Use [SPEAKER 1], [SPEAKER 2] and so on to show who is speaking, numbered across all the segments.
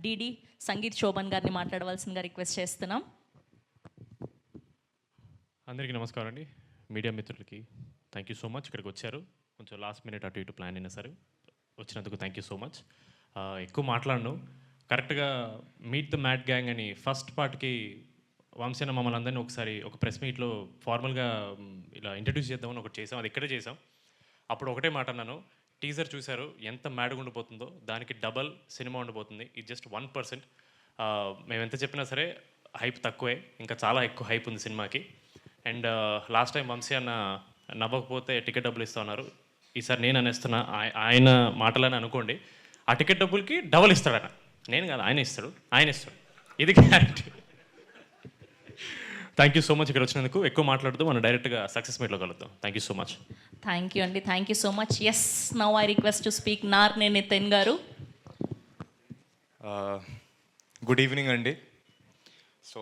[SPEAKER 1] DD sangeet Shobhan గారిని మాట్లాడవలసిందిగా request చేస్తున్నాం.
[SPEAKER 2] అందరికీ నమస్కారం అండి. మీడియా మిత్రులకి థ్యాంక్ యూ సో మచ్. ఇక్కడికి వచ్చారు, కొంచెం లాస్ట్ మినిట్ అటు ఇటు ప్లాన్ అయినా సరే వచ్చినందుకు థ్యాంక్ యూ సో మచ్. ఎక్కువ మాట్లాడను, కరెక్ట్గా మీట్ ద మ్యాడ్ గ్యాంగ్ అని ఫస్ట్ పార్ట్కి వంశీన మమ్మల్ని అందరినీ ఒకసారి ఒక ప్రెస్ మీట్లో ఫార్మల్గా ఇలా ఇంట్రడ్యూస్ చేద్దామని ఒకటి చేసాం, అది ఇక్కడే చేసాం. అప్పుడు ఒకటే మాట అన్నాను, టీజర్ చూశారు ఎంత మ్యాడ్గా ఉండిపోతుందో, దానికి డబల్ సినిమా ఉండిపోతుంది. ఇది జస్ట్ 1%. మేము ఎంత చెప్పినా సరే హైప్ తక్కువే, ఇంకా చాలా ఎక్కువ హైప్ ఉంది సినిమాకి. అండ్ లాస్ట్ టైం వంశీ అన్న నవ్వకపోతే టికెట్ డబ్బులు ఇస్తా ఉన్నారు, ఈసారి నేను అనేస్తున్నా, ఆయన మాటలని అనుకోండి. ఆ టికెట్ డబ్బులకి డబల్ ఇస్తాడు ఆయన, నేను కాదు ఆయన ఇస్తాడు, ఇది guarantee. Thank you so much ఇక్కడ వచ్చినందుకు. ఎక్కువ మాట్లాడుతూ మనం డైరెక్ట్గా సక్సెస్ మీట్లో కలుద్దాం. Thank you so much.
[SPEAKER 1] Thank you అండి, thank you so much. Yes, now I request to speak Narne Nithin గారు.
[SPEAKER 3] గుడ్ ఈవినింగ్ అండి. So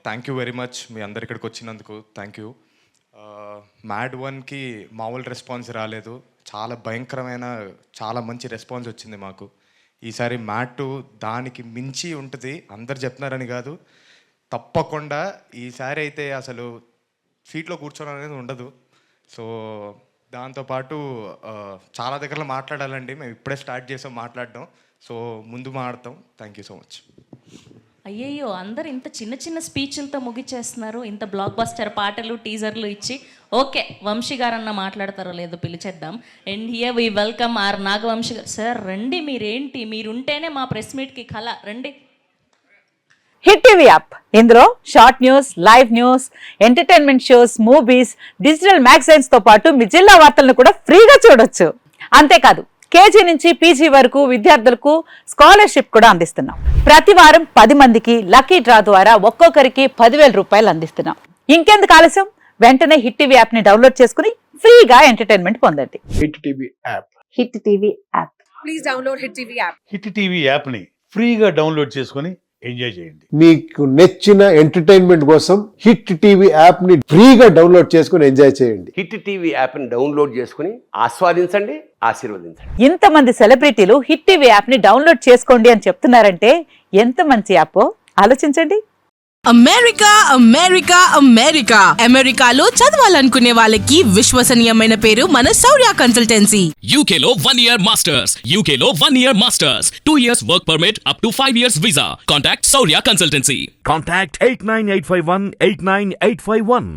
[SPEAKER 3] thank you very much మీ అందరు ఇక్కడికి వచ్చినందుకు. Thank you. మ్యాడ్ 1కి మామూలు రెస్పాన్స్ రాలేదు, చాలా భయంకరమైన చాలా మంచి రెస్పాన్స్ వచ్చింది మాకు. ఈసారి మ్యాడ్ 2 దానికి మించి ఉంటుంది, అందరు చెప్తున్నారని కాదు, తప్పకుండా ఈసారి అయితే అసలు సీట్లో కూర్చోడం అనేది ఉండదు. సో దాంతోపాటు చాలా దగ్గరలో మాట్లాడాలండి, మేము ఇప్పుడే స్టార్ట్ చేసాం మాట్లాడడం, సో ముందు మాట్లాడతాం. Thank you so much.
[SPEAKER 1] అయ్యయ్యో, అందరు ఇంత చిన్న చిన్న స్పీచ్లతో ముగిచేస్తున్నారు, ఇంత బ్లాక్ బస్టర్ పాటలు టీజర్లు ఇచ్చి. ఓకే, వంశీ గారు అన్న మాట్లాడతారో లేదో పిలిచేద్దాం. And here we welcome our Nagavamsi గారు. సార్ రండి, మీరేంటి, మీరుంటేనే మా ప్రెస్ మీట్కి కళ, రండి.
[SPEAKER 4] హిట్ టీవీ యాప్, ఇందులో short news, live news, entertainment shows, movies, digital magazines తో పాటు మీ జిల్లా వార్తలను కూడా ఫ్రీగా చూడొచ్చు. అంతేకాదు, కేజీ నుంచి పీజీ వరకు విద్యార్థులకు స్కాలర్షిప్ కూడా అందిస్తున్నాం. ప్రతి వారం 10 మందికి లక్కీ డ్రా ద్వారా ఒక్కొక్కరికి 10,000 రూపాయలు అందిస్తున్నాం. ఇంకెందుకు ఆలస్యం, వెంటనే హిట్ టీవీ యాప్ ని డౌన్లోడ్ చేసుకుని ఫ్రీగా ఎంటర్టైన్మెంట్ పొందండి.
[SPEAKER 5] Hit TV app.
[SPEAKER 4] Hit TV app.
[SPEAKER 6] Please download hit TV app.
[SPEAKER 5] Hit TV app ని ఫ్రీగా డౌన్లోడ్ చేసుకొని ఎంజాయ్ చేయండి.
[SPEAKER 7] మీకు నచ్చిన ఎంటర్టైన్మెంట్ కోసం హిట్ టీవీ యాప్ ని ఫ్రీగా డౌన్లోడ్ చేసుకుని ఎంజాయ్ చేయండి.
[SPEAKER 8] హిట్ టీవీ యాప్ ని డౌన్లోడ్ చేసుకుని ఆస్వాదించండి, ఆశీర్వదించండి.
[SPEAKER 4] ఇంతమంది సెలబ్రిటీలు హిట్ టీవీ యాప్ ని డౌన్లోడ్ చేసుకోండి అని చెప్తున్నారంటే ఎంత మంచి యాప్ ఆలోచించండి.
[SPEAKER 6] అమెరికా అమెరికా అమెరికా అమెరికాలో చదవాలనుకునే వాళ్ళకి విశ్వసనీయమైన పేరు మన శౌర్య కన్సల్టెన్సీ.
[SPEAKER 9] UK లో 1 year masters. UK లో 1 year masters. 2 years work permit up to 5 years visa. Contact Saurya Consultancy.
[SPEAKER 10] Contact 89851 89851.